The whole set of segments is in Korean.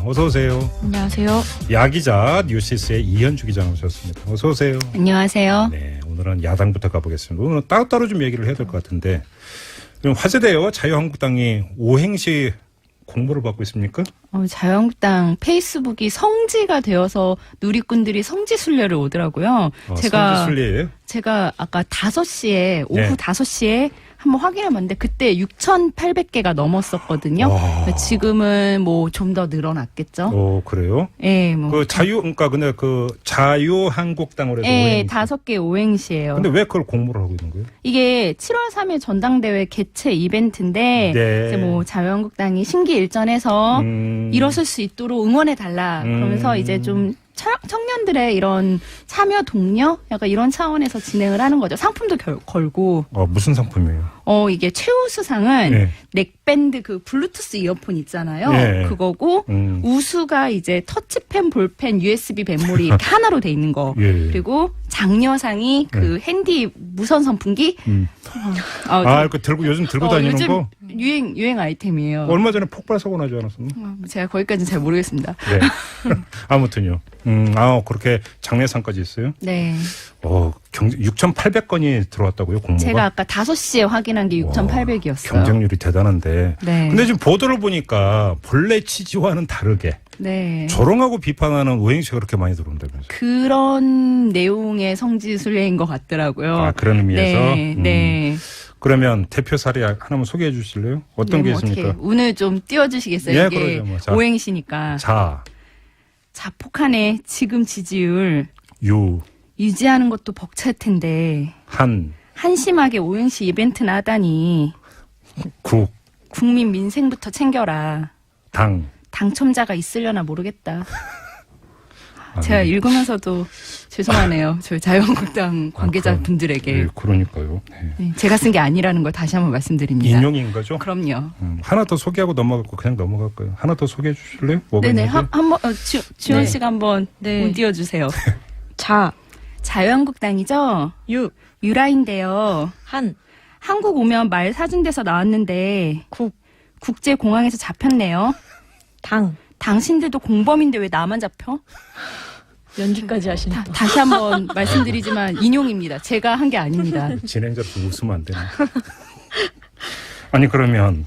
어서 오세요. 안녕하세요. 야기자 뉴시스의 이현주 기자 나오셨습니다. 어서 오세요. 안녕하세요. 네, 오늘은 야당부터 가보겠습니다. 오늘 따로따로 좀 얘기를 해야 될 것 같은데 화제돼요. 자유한국당이 오행시 공모를 받고 있습니까? 자유한국당 페이스북이 성지가 되어서 누리꾼들이 성지 순례를 오더라고요. 성지 순례예요? 제가 아까 5시에 오후 네. 5시에 한번 확인해봤는데 그때 6,800개가 넘었었거든요. 와. 지금은 뭐 좀 더 늘어났겠죠. 그래요? 네, 뭐. 그러니까 근데 자유한국당으로 해서 네, 오행시. 5개 오행시예요. 근데 왜 그걸 공모를 하고 있는 거예요? 이게 7월 3일 전당대회 개최 이벤트인데 네. 이제 뭐 자유한국당이 심기일전해서 일어설 수 있도록 응원해달라. 그러면서 이제 좀 청년들의 이런 참여 독려? 약간 이런 차원에서 진행을 하는 거죠. 상품도 걸고. 무슨 상품이에요? 이게 최우수상은 네. 넥밴드 그 블루투스 이어폰 있잖아요. 네. 그거고, 우수가 이제 터치펜, 볼펜, USB 메모리 이렇게 하나로 돼 있는 거. 예. 그리고 장려상이 그 핸디 무선 선풍기. 요즘 들고 다니는 요즘 거? 유행 아이템이에요. 얼마 전에 폭발 사고 나지 않았었나? 제가 거기까지는 잘 모르겠습니다. 네. 아무튼요. 그렇게 장례상까지 있어요? 네. 6,800건이 들어왔다고요, 공모가? 제가 아까 5시에 확인한 게 6,800이었어요. 경쟁률이 대단한데. 네. 근데 지금 보도를 보니까 본래 취지와는 다르게 네. 조롱하고 비판하는 오행시가 그렇게 많이 들어온다면서요? 그런 내용의 성지순례인 것 같더라고요. 그런 의미에서? 네. 네. 그러면 대표 사례 하나만 소개해 주실래요? 어떤 게 있습니까? 어떻게 운을 좀 띄워주시겠어요? 예, 이게 그러죠, 뭐. 오행시니까. 자폭하네 지금 지지율. 유지하는 것도 벅찰 텐데. 한심하게 오행시 이벤트나 하다니. 국민 민생부터 챙겨라. 당첨자가 있으려나 모르겠다. 제가 읽으면서도 죄송하네요. 저희 자유한국당 관계자분들에게. 네, 그러니까요. 네, 제가 쓴 게 아니라는 걸 다시 한번 말씀드립니다. 인용인 거죠? 그럼요. 하나 더 소개하고 넘어갈고 그냥 넘어갈까요? 하나 더 소개해 주실래요? 네네. 한번 지원 씨가 한번 운 띄워주세요. 자유한국당이죠. 유라인데요. 한국 오면 말 사준대서 나왔는데 국제공항에서 잡혔네요. 당신들도 공범인데 왜 나만 잡혀? 연기까지 하시네. 다시 한번 말씀드리지만 인용입니다. 제가 한 게 아닙니다. 진행자로서 웃으면 안 되나? 아니 그러면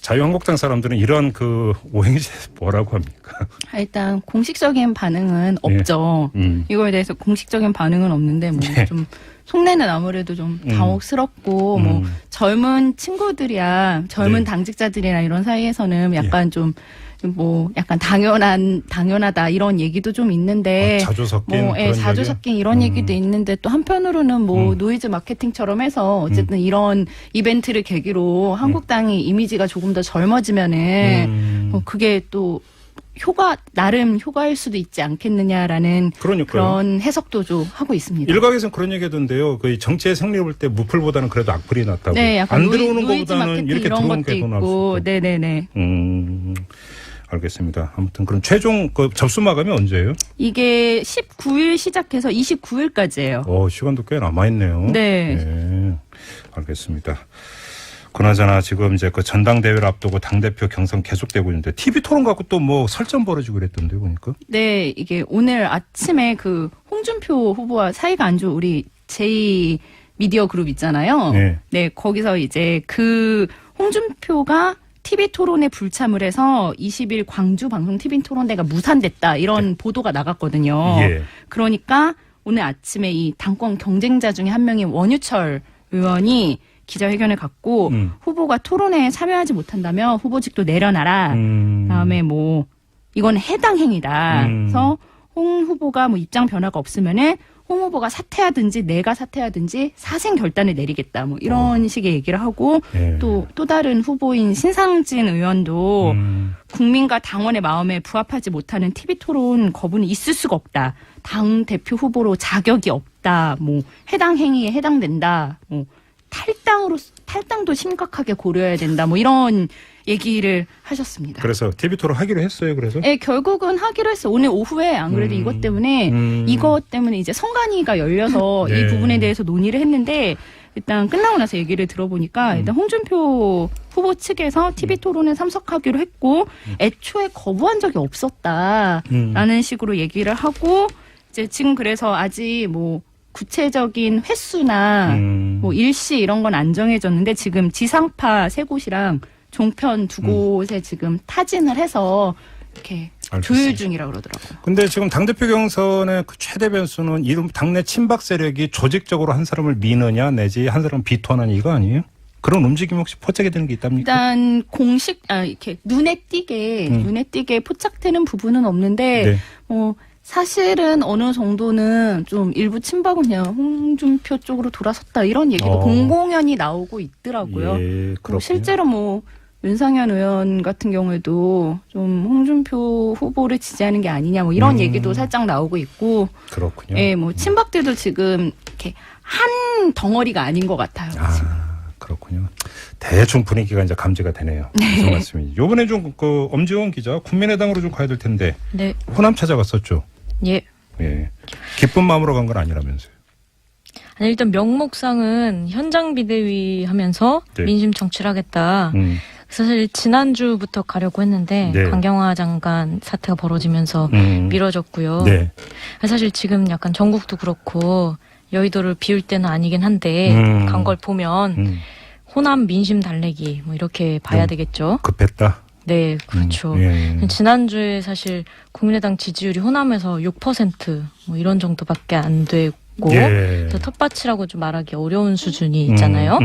자유한국당 사람들은 이런 오행시 뭐라고 합니까? 일단 공식적인 반응은 없죠. 이거에 대해서 공식적인 반응은 없는데 좀 속내는 아무래도 좀 당혹스럽고 젊은 친구들이야 젊은 당직자들이나 이런 사이에서는 약간 약간 당연하다 이런 얘기도 좀 있는데. 자주 섞인. 자주 섞인 이런 얘기도 있는데 또 한편으로는 노이즈 마케팅처럼 해서 어쨌든 이런 이벤트를 계기로 한국당이 이미지가 조금 더 젊어지면은 그게 또 나름 효과일 수도 있지 않겠느냐라는 그런 해석도 좀 하고 있습니다. 일각에서는 그런 얘기 하던데요. 정치의 승리를 볼 때 무풀보다는 그래도 악플이 낫다고. 네, 약간 안 들어오는 것보다는 이렇게 들어오는 게 더 나을 수 있고. 네네네. 알겠습니다. 아무튼 그럼 최종 접수 마감이 언제예요? 이게 19일 시작해서 29일까지예요. 시간도 꽤 남아있네요. 네. 알겠습니다. 그나저나 지금 이제 전당대회를 앞두고 당대표 경선 계속되고 있는데 TV 토론 갖고 또 설전 벌어지고 그랬던데 보니까. 네, 이게 오늘 아침에 홍준표 후보와 사이가 안 좋은 우리 제2 미디어 그룹 있잖아요. 네, 거기서 이제 홍준표가 TV 토론에 불참을 해서 20일 광주 방송 TV 토론대가 무산됐다 이런 보도가 나갔거든요. 그러니까 오늘 아침에 이 당권 경쟁자 중에 한 명인 원유철 의원이 기자회견을 갖고 후보가 토론에 참여하지 못한다면 후보직도 내려놔라. 그다음에 이건 해당 행위다. 그래서 홍 후보가 입장 변화가 없으면은 홍 후보가 사퇴하든지 내가 사퇴하든지 사생 결단을 내리겠다. 이런 식의 얘기를 하고 또 다른 후보인 신상진 의원도 국민과 당원의 마음에 부합하지 못하는 TV 토론 거부는 있을 수가 없다. 당 대표 후보로 자격이 없다. 해당 행위에 해당된다. 탈당도 심각하게 고려해야 된다. 이런 얘기를 하셨습니다. 그래서 TV 토론 하기로 했어요. 그래서? 네, 결국은 하기로 했어요. 오늘 오후에 안 그래도 이것 때문에 이제 선관위가 열려서 이 부분에 대해서 논의를 했는데 일단 끝나고 나서 얘기를 들어보니까 일단 홍준표 후보 측에서 TV 토론에 참석하기로 했고 애초에 거부한 적이 없었다라는 식으로 얘기를 하고 이제 지금 그래서 아직 뭐 구체적인 횟수나 뭐 일시 이런 건 안 정해졌는데 지금 지상파 세 곳이랑 종편 두 곳에 지금 타진을 해서 이렇게 조율 중이라고 그러더라고요. 근데 지금 당대표 경선의 그 최대 변수는 이름 당내 친박 세력이 조직적으로 한 사람을 미느냐 내지 한 사람을 비토하느냐 이거 아니에요? 그런 움직임 혹시 포착이 되는 게 있답니까? 일단 이렇게 눈에 띄게 포착되는 부분은 없는데 네. 사실은 어느 정도는 좀 일부 친박은 그냥 홍준표 쪽으로 돌아섰다 이런 얘기도 공공연히 나오고 있더라고요. 예, 실제로 뭐 윤상현 의원 같은 경우에도 좀 홍준표 후보를 지지하는 게 아니냐 뭐 이런 얘기도 살짝 나오고 있고. 그렇군요. 예, 뭐 친박들도 지금 이렇게 한 덩어리가 아닌 것 같아요. 그렇군요. 대충 분위기가 이제 감지가 되네요. 무슨 말씀인지. 요번에 좀 그 엄지원 기자 국민의당으로 좀 가야 될 텐데. 네. 호남 찾아갔었죠. 예. 예. 기쁜 마음으로 간 건 아니라면서요. 아니, 일단 명목상은 현장 비대위 하면서 네. 민심 정치를 하겠다. 사실 지난주부터 가려고 했는데 네. 강경화 장관 사태가 벌어지면서 미뤄졌고요. 네. 사실 지금 약간 전국도 그렇고 여의도를 비울 때는 아니긴 한데 간 걸 보면 호남 민심 달래기 뭐 이렇게 봐야 되겠죠. 급했다. 네, 그렇죠. 지난주에 사실 국민의당 지지율이 호남에서 6%뭐 이런 정도밖에 안 되고 또 텃밭이라고 좀 말하기 어려운 수준이 있잖아요.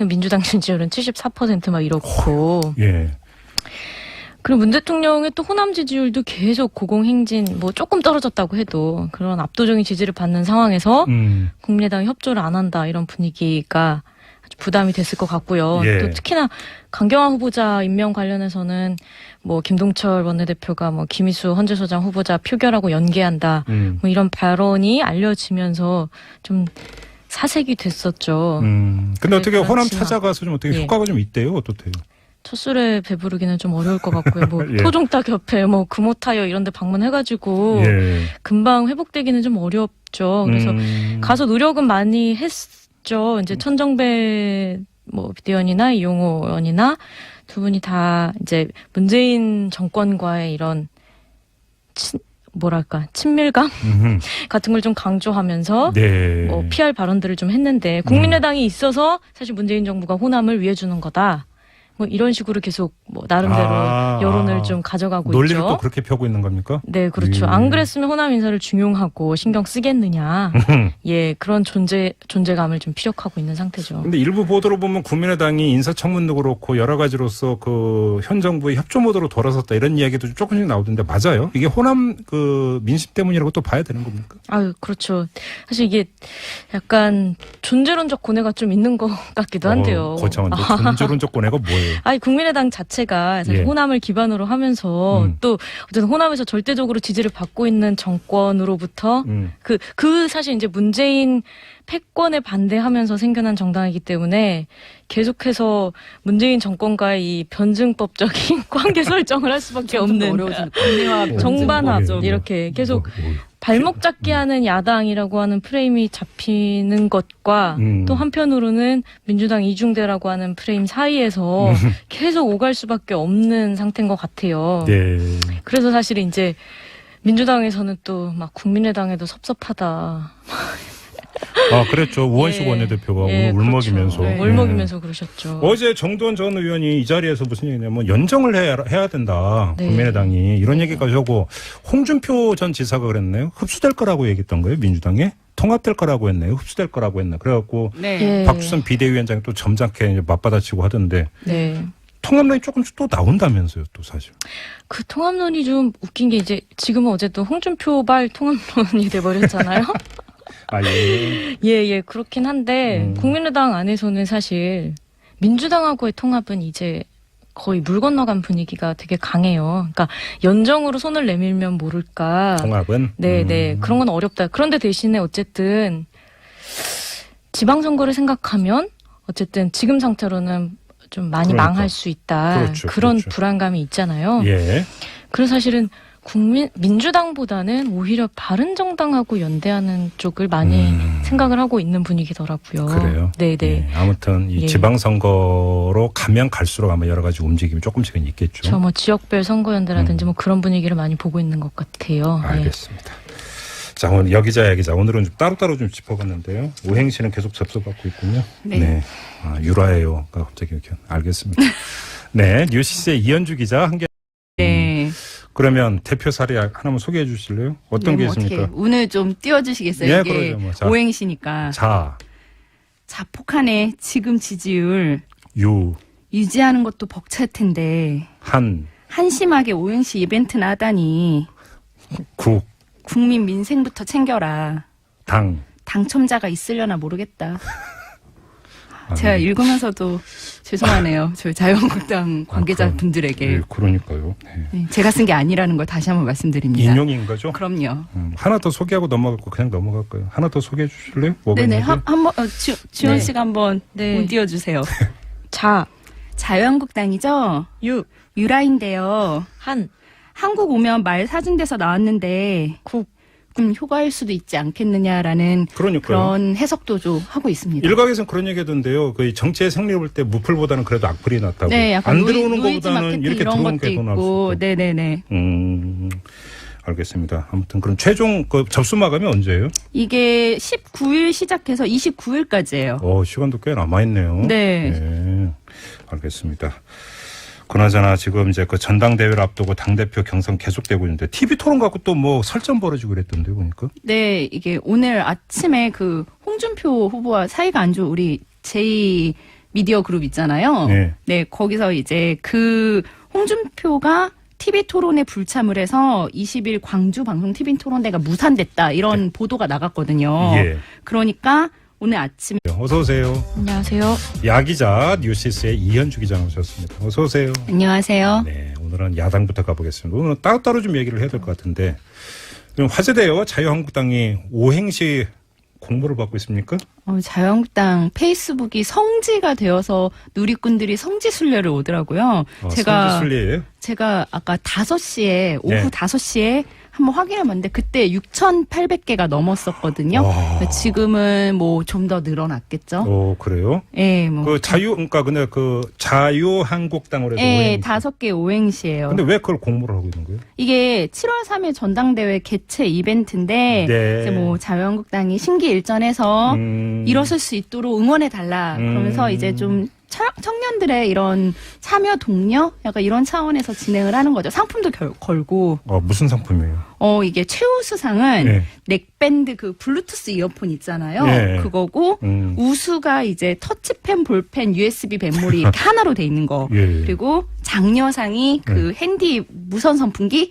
민주당 지지율은 74%막 이렇고. 예. 그리고 문 대통령의 또 호남 지지율도 계속 고공행진 뭐 조금 떨어졌다고 해도 그런 압도적인 지지를 받는 상황에서 국민의당이 협조를 안 한다 이런 분위기가 아주 부담이 됐을 것 같고요. 예. 또 특히나 강경화 후보자 임명 관련해서는 뭐 김동철 원내대표가 뭐 김희수 헌재소장 후보자 표결하고 연계한다 뭐 이런 발언이 알려지면서 좀 사색이 됐었죠. 근데 어떻게 호남 그렇지만, 찾아가서 좀 어떻게 효과가 좀 있대요? 어떻대요? 첫 술에 배부르기는 좀 어려울 것 같고요. 뭐 예. 토종닭 협회, 뭐 금호타이어 이런 데 방문해가지고 예. 금방 회복되기는 좀 어렵죠. 그래서 가서 노력은 많이 했죠. 이제 천정배 뭐 비대위원이나 이용호 의원이나 두 분이 다 이제 문재인 정권과의 이런 친밀감 같은 걸 좀 강조하면서 네. 뭐 PR 발언들을 좀 했는데 국민의당이 있어서 사실 문재인 정부가 호남을 위해 주는 거다. 뭐 이런 식으로 계속 뭐 나름대로 여론을 좀 가져가고 논리를 있죠. 또 그렇게 펴고 있는 겁니까? 네, 그렇죠. 안 그랬으면 호남 인사를 중용하고 신경 쓰겠느냐. 예, 그런 존재감을 좀 피력하고 있는 상태죠. 근데 일부 보도로 보면 국민의당이 인사청문도 그렇고 여러 가지로서 그 현 정부의 협조 모드로 돌아섰다 이런 이야기도 조금씩 나오던데 맞아요? 이게 호남 그 민심 때문이라고 또 봐야 되는 겁니까? 아유, 그렇죠. 사실 이게 약간 존재론적 고뇌가 좀 있는 것 같기도 한데요. 거창한데 존재론적 고뇌가 뭐예요? 아니, 국민의당 자체가 사실 호남을 기반으로 하면서 또 어쨌든 호남에서 절대적으로 지지를 받고 있는 정권으로부터 그 사실 이제 문재인 패권에 반대하면서 생겨난 정당이기 때문에 계속해서 문재인 정권과의 이 변증법적인 관계 설정을 할 수밖에 없는 정반합 이렇게 계속 발목 잡기 하는 야당이라고 하는 프레임이 잡히는 것과 또 한편으로는 민주당 이중대라고 하는 프레임 사이에서 계속 오갈 수밖에 없는 상태인 것 같아요. 네. 그래서 사실 이제 민주당에서는 또 막 국민의당에도 섭섭하다. 그랬죠. 우원식 원내대표가 오늘 울먹이면서. 그렇죠. 울먹이면서 그러셨죠. 어제 정두원 전 의원이 이 자리에서 무슨 얘기냐면 연정을 해야 된다. 네. 국민의당이. 이런 얘기까지 하고 홍준표 전 지사가 그랬나요? 흡수될 거라고 얘기했던 거예요. 민주당에. 통합될 거라고 했나요? 흡수될 거라고 했나. 그래갖고 박주선 비대위원장이 또 점잖게 이제 맞받아치고 하던데. 네. 통합론이 조금씩 또 나온다면서요. 또 사실. 그 통합론이 좀 웃긴 게 이제 지금은 어쨌든 홍준표발 통합론이 돼버렸잖아요. 예, 그렇긴 한데, 국민의당 안에서는 사실, 민주당하고의 통합은 이제 거의 물 건너간 분위기가 되게 강해요. 그러니까, 연정으로 손을 내밀면 모를까. 통합은? 네. 그런 건 어렵다. 그런데 대신에 어쨌든, 지방선거를 생각하면, 어쨌든 지금 상태로는 좀 많이 망할 수 있다. 그런 불안감이 있잖아요. 예. 그래서 사실은 민주당보다는 오히려 바른정당하고 연대하는 쪽을 많이 생각을 하고 있는 분위기더라고요. 그래요? 네네. 네, 아무튼 이 지방선거로 가면 갈수록 아마 여러 가지 움직임이 조금씩은 있겠죠. 저 뭐 지역별 선거연대라든지 뭐 그런 분위기를 많이 보고 있는 것 같아요. 알겠습니다. 자, 오늘 여기자 야기자 오늘은 좀 따로따로 좀 짚어봤는데요. 오행시는 계속 접수받고 있군요. 네. 유라예요가 갑자기 이렇게 알겠습니다. 네, 뉴시스의 이현주 기자 함께. 네. 그러면 대표 사례 하나만 소개해 주실래요? 어떤 게 있습니까? 어떻게 운을 좀 띄워주시겠어요? 예, 이게 그러죠, 뭐. 자. 오행시니까. 자폭한의 지금 지지율 유지하는 것도 벅찰 텐데 한심하게 오행시 이벤트나 하다니 국민 민생부터 챙겨라. 당첨자가 있으려나 모르겠다. 제가 읽으면서도 죄송하네요. 저희 자유한국당 관계자분들에게. 네, 그러니까요. 네, 제가 쓴 게 아니라는 걸 다시 한번 말씀드립니다. 인용인 거죠? 그럼요. 하나 더 소개하고 넘어갈고 그냥 넘어갈까요? 하나 더 소개해 주실래요? 네네. 한번 지원 씨가 한번 운 띄워주세요. 자유한국당이죠? 유라인데요. 한국 오면 말 사준대서 나왔는데 효과일 수도 있지 않겠느냐라는 그런 해석도 좀 하고 있습니다. 일각에서는 그런 얘기하던데요. 그 정치의 승리를 볼 때 무풀보다는 그래도 악플이 낫다고. 네, 약간 안 들어오는 것보다는 이렇게 들어오는 게 더 나을 수 있고. 네네네. 알겠습니다. 아무튼 그럼 최종 접수 마감이 언제예요? 이게 19일 시작해서 29일까지예요. 시간도 꽤 남아있네요. 네. 알겠습니다. 그나저나 지금 이제 그 전당대회를 앞두고 당대표 경선 계속되고 있는데 TV 토론 갖고 또 뭐 설전 벌어지고 그랬던데 보니까. 네, 이게 오늘 아침에 그 홍준표 후보와 사이가 안 좋은 우리 제2 미디어 그룹 있잖아요. 네, 거기서 이제 그 홍준표가 TV 토론에 불참을 해서 20일 광주 방송 TV 토론대가 무산됐다 이런 보도가 나갔거든요. 그러니까 오늘 아침에 어서 오세요. 안녕하세요. 야기자 뉴시스의 이현주 기자 나오셨습니다. 어서 오세요. 안녕하세요. 네, 오늘은 야당부터 가보겠습니다. 오늘은 따로따로 좀 얘기를 해야 될 것 같은데 그럼 화제돼요. 자유한국당이 오행시 공모를 받고 있습니까? 자유한국당 페이스북이 성지가 되어서 누리꾼들이 성지 순례를 오더라고요. 성지 순례예요? 제가 아까 5시에 오후 5시에 한번 확인해봤는데 그때 6,800개가 넘었었거든요. 지금은 뭐 좀 더 늘어났겠죠. 그래요? 네, 뭐. 그러니까 근데 그 자유한국당으로 해서 네, 5개 오행시예요. 근데 왜 그걸 공모를 하고 있는 거예요? 이게 7월 3일 전당대회 개최 이벤트인데 이제 뭐 자유한국당이 심기일전해서 일어설 수 있도록 응원해달라. 그러면서 이제 좀 청년들의 이런 참여 독려? 약간 이런 차원에서 진행을 하는 거죠. 상품도 걸고. 무슨 상품이에요? 이게 최우수상은 넥밴드 그 블루투스 이어폰 있잖아요. 그거고, 우수가 이제 터치펜, 볼펜, USB 밴몰이 이렇게 하나로 돼 있는 거. 그리고 장려상이 그 핸디 무선 선풍기.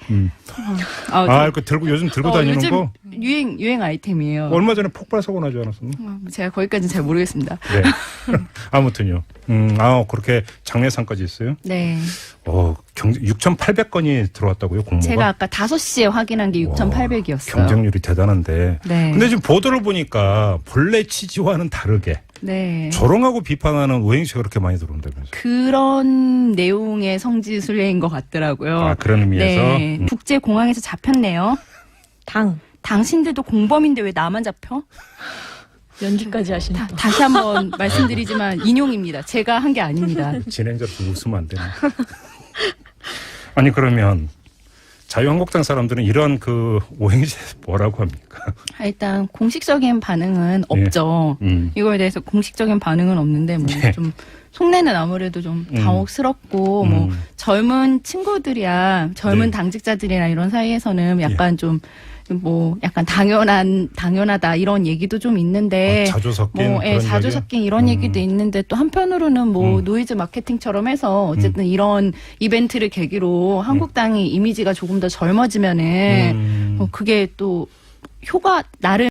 요즘 들고 다니는 요즘 거? 유행 아이템이에요. 얼마 전에 폭발 사고 나지 않았었나? 제가 거기까지는 잘 모르겠습니다. 네. 아무튼요. 그렇게 장려상까지 있어요? 네. 6,800건이 들어왔다고요, 공모가? 제가 아까 5시에 확인한 게 6,800이었어요. 경쟁률이 대단한데. 네. 근데 지금 보도를 보니까 본래 취지와는 다르게 조롱하고 비판하는 오행시가 그렇게 많이 들어온다면서요? 그런 내용의 성지순례인 것 같더라고요. 그런 의미에서? 네. 국제공항에서 잡혔네요. 당신들도 공범인데 왜 나만 잡혀? 연기까지 하시니까. 다시 한번 말씀드리지만 인용입니다. 제가 한 게 아닙니다. 진행자로서 웃으면 안 되나? 아니 그러면 자유한국당 사람들은 이런 그 오행시 뭐라고 합니까? 일단 공식적인 반응은 없죠. 이거에 대해서 공식적인 반응은 없는데 뭐 좀 속내는 아무래도 좀 당혹스럽고 뭐 젊은 친구들이야 젊은 당직자들이나 이런 사이에서는 약간 좀 뭐 약간 당연하다 이런 얘기도 좀 있는데 자주 섞인 자주 섞인 이런 얘기도 있는데 또 한편으로는 뭐 노이즈 마케팅처럼 해서 어쨌든 이런 이벤트를 계기로 한국당이 이미지가 조금 더 젊어지면은 그게 또 나름